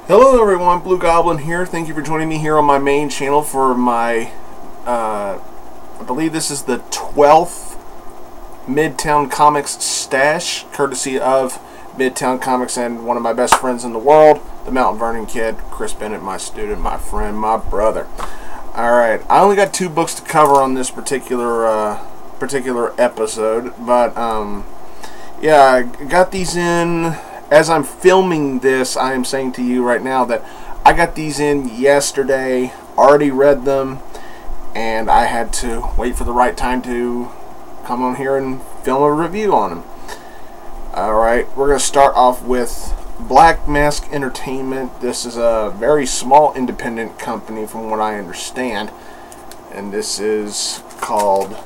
Hello everyone, Blugoblin here. Thank you for joining me here on my main channel for my, I believe this is the 12th Midtown Comics stash, courtesy of Midtown Comics and one of my best friends in the world, TheMtVernonKid, Chris Bennett, my student, my friend, my brother. Alright, I only got 2 books to cover on this particular episode, but, yeah, I got these in. As I'm filming this, I am saying to you right now that I got these in yesterday, already read them, and I had to wait for the right time to come on here and film a review on them. Alright, we're going to start off with Black Mask Entertainment. This is a very small independent company from what I understand, and this is called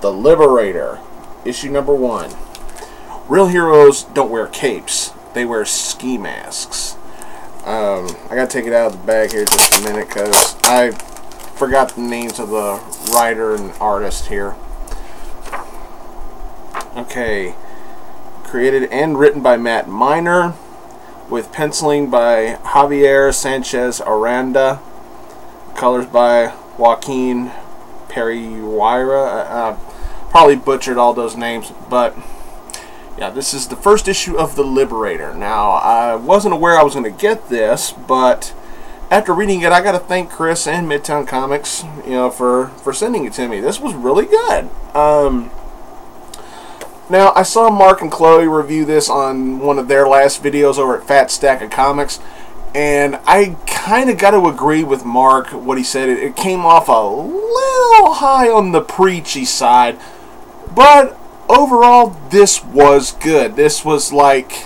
The Liberator, issue number 1. Real heroes don't wear capes. They wear ski masks. I gotta take it out of the bag here just a minute because I forgot the names of the writer and artist here. Okay. Created and written by Matt Miner, with penciling by Javier Sanchez Aranda, colors by Joaquin Pereira. Probably butchered all those names, but yeah, this is the first issue of The Liberator. Now, I wasn't aware I was going to get this, but after reading it, I got to thank Chris and Midtown Comics, for sending it to me. This was really good. Now, I saw Mark and Chloe review this on one of their last videos over at Fat Stack of Comics, and I kind of got to agree with Mark, what he said. It came off a little high on the preachy side, but overall, this was good. This was like,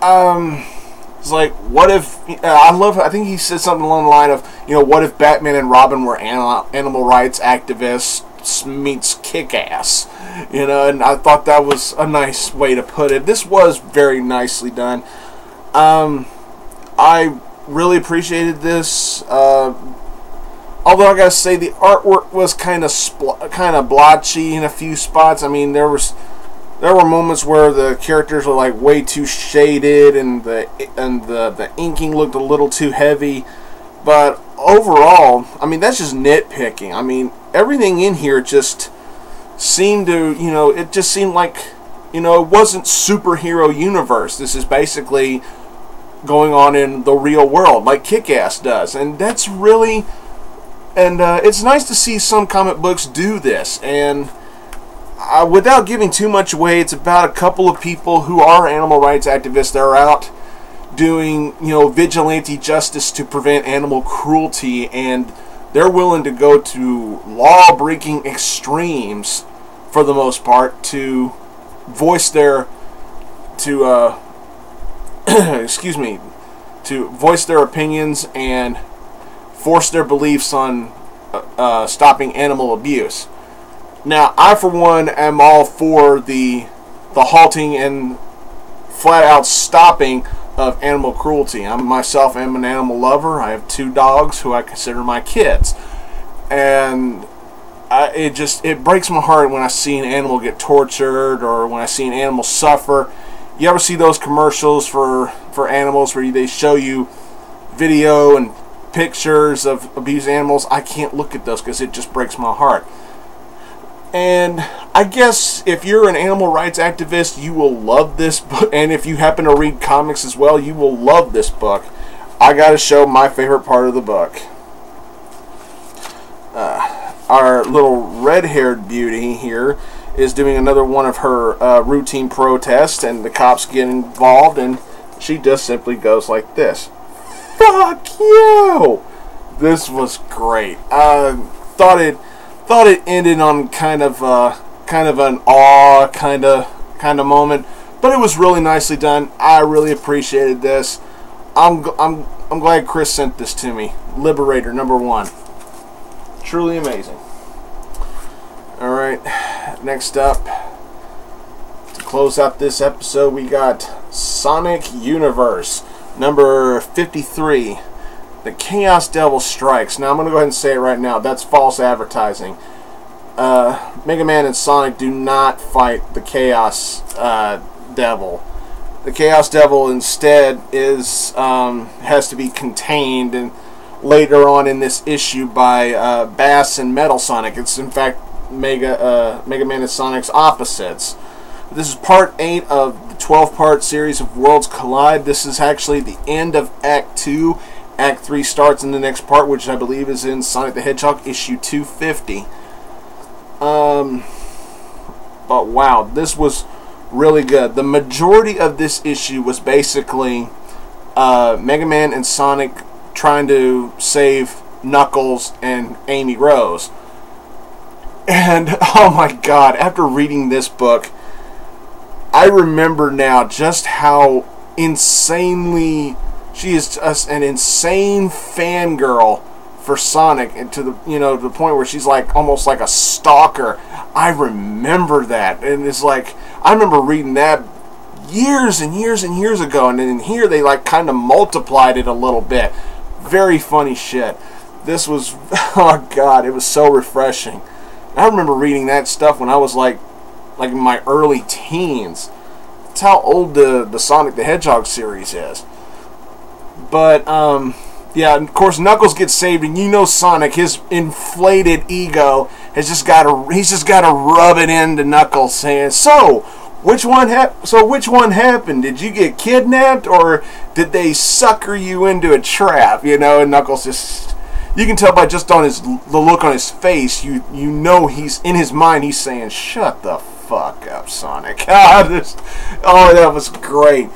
it's like, what if, I think he said something along the line of, what if Batman and Robin were animal rights activists meets Kick-Ass, and I thought that was a nice way to put it. This was very nicely done. I really appreciated this, although I gotta say the artwork was kind of blotchy in a few spots. I mean, there were moments where the characters were like way too shaded, and the inking looked a little too heavy. But overall, I mean, that's just nitpicking. I mean, everything in here just seemed to, it just seemed like, it wasn't superhero universe. This is basically going on in the real world, like Kick-Ass does, and that's really. And it's nice to see some comic books do this. And without giving too much away, it's about a couple of people who are animal rights activists that are out doing, vigilante justice to prevent animal cruelty. And they're willing to go to law-breaking extremes, for the most part, to voice their, excuse me, to voice their opinions and force their beliefs on stopping animal abuse. Now, I for one am all for the halting and flat out stopping of animal cruelty. I myself am an animal lover. I have 2 dogs who I consider my kids, and it breaks my heart when I see an animal get tortured or when I see an animal suffer. You ever see those commercials for animals where they show you video and pictures of abused animals? I can't look at those because it just breaks my heart. And I guess if you're an animal rights activist, you will love this book, and if you happen to read comics as well, you will love this book. I gotta show my favorite part of the book. Our little red-haired beauty here is doing another one of her routine protests, and the cops get involved, and she just simply goes like this: "Fuck you!" This was great. Thought it ended on kind of an awe kind of moment, but it was really nicely done. I really appreciated this. I'm glad Chris sent this to me. Liberator number 1, truly amazing. All right, next up, to close out this episode, we got Sonic Universe number 53. The Chaos Devil Strikes. Now, I'm going to go ahead and say it right now. That's false advertising. Mega Man and Sonic do not fight the Chaos Devil. the Chaos Devil instead is has to be contained, and later on in this issue by Bass and Metal Sonic. It's in fact Mega Man and Sonic's opposites. This is part 8 of the 12-part series of Worlds Collide. This is actually the end of Act 2. Act 3 starts in the next part, which I believe is in Sonic the Hedgehog issue 250. But wow, this was really good. The majority of this issue was basically Mega Man and Sonic trying to save Knuckles and Amy Rose. And oh my god, after reading this book, I remember now just how insanely she is just an insane fangirl for Sonic, and to the to the point where she's like almost like a stalker. I remember that, and it's like I remember reading that years and years and years ago, and in here they like kind of multiplied it a little bit. Very funny shit. This was, oh god, it was so refreshing. I remember reading that stuff when I was like in my early teens. That's how old the Sonic the Hedgehog series is. But yeah, of course Knuckles gets saved, and Sonic, his inflated ego has just got to rub it into Knuckles, saying, "So, which one happened? Did you get kidnapped, or did they sucker you into a trap?" And Knuckles just, you can tell by just on the look on his face, you know he's in his mind he's saying, "Shut the fuck up, Sonic." Oh, that was great.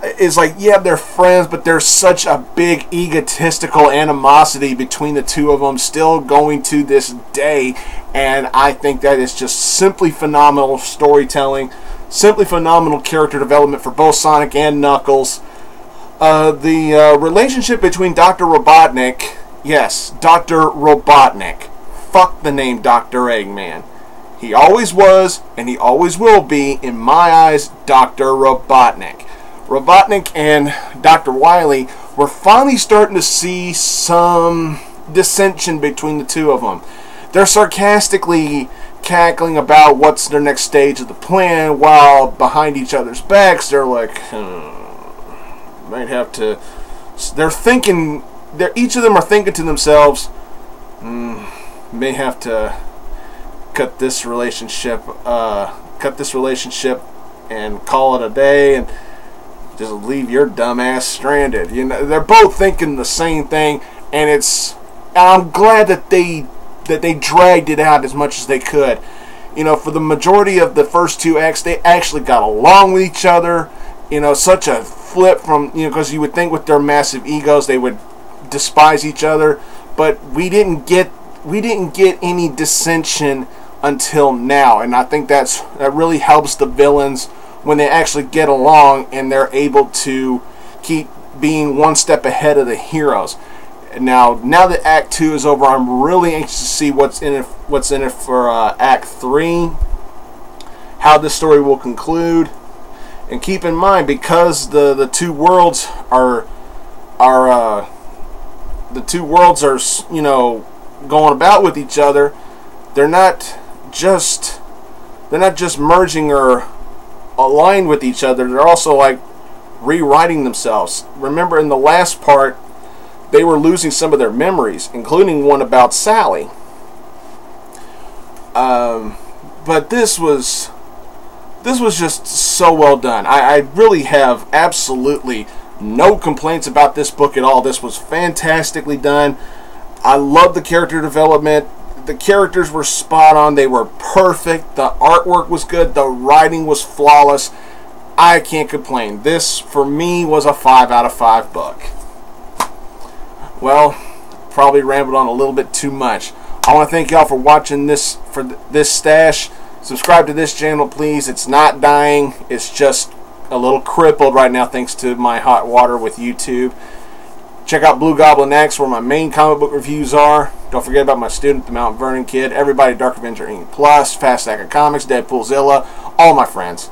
It's like, yeah, they're friends, but there's such a big egotistical animosity between the two of them still going to this day, and I think that is just simply phenomenal storytelling, simply phenomenal character development for both Sonic and Knuckles. The relationship between Dr. Robotnik, yes, Dr. Robotnik, fuck the name Dr. Eggman. He always was, and he always will be, in my eyes, Dr. Robotnik. Robotnik and Dr. Wily were finally starting to see some dissension between the two of them. They're sarcastically cackling about what's their next stage of the plan, while behind each other's backs they're like, might have to. They're thinking. Each of them are thinking to themselves, may have to cut this relationship and call it a day, and just leave your dumb ass stranded. They're both thinking the same thing, and I'm glad that they dragged it out as much as they could. For the majority of the first 2 acts, they actually got along with each other. Such a flip from, because you would think with their massive egos they would despise each other, but we didn't get any dissension until now, and I think that really helps the villains when they actually get along and they're able to keep being one step ahead of the heroes. Now that Act 2 is over, I'm really anxious to see what's in it for Act 3, how this story will conclude. And keep in mind, because the two worlds are going about with each other, they're not just merging or aligned with each other, they're also like rewriting themselves. Remember, in the last part they were losing some of their memories, including one about Sally. But this was just so well done. I really have absolutely no complaints about this book at all. This was fantastically done. I love the character development. The characters were spot on. They were perfect. The artwork was good. The writing was flawless. I can't complain. This, for me, was a 5 out of 5 book. Well, probably rambled on a little bit too much. I want to thank y'all for watching this stash. Subscribe to this channel, please. It's not dying. It's just a little crippled right now thanks to my hot water with YouTube. Check out Blugoblin X, where my main comic book reviews are. Don't forget about my student, TheMtVernonKid, everybody, Dark Avenger Inc. Plus, Fast Stack of Comics, Deadpoolzilla, all my friends.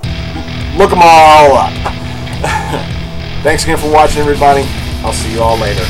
Look them all up. Thanks again for watching, everybody. I'll see you all later.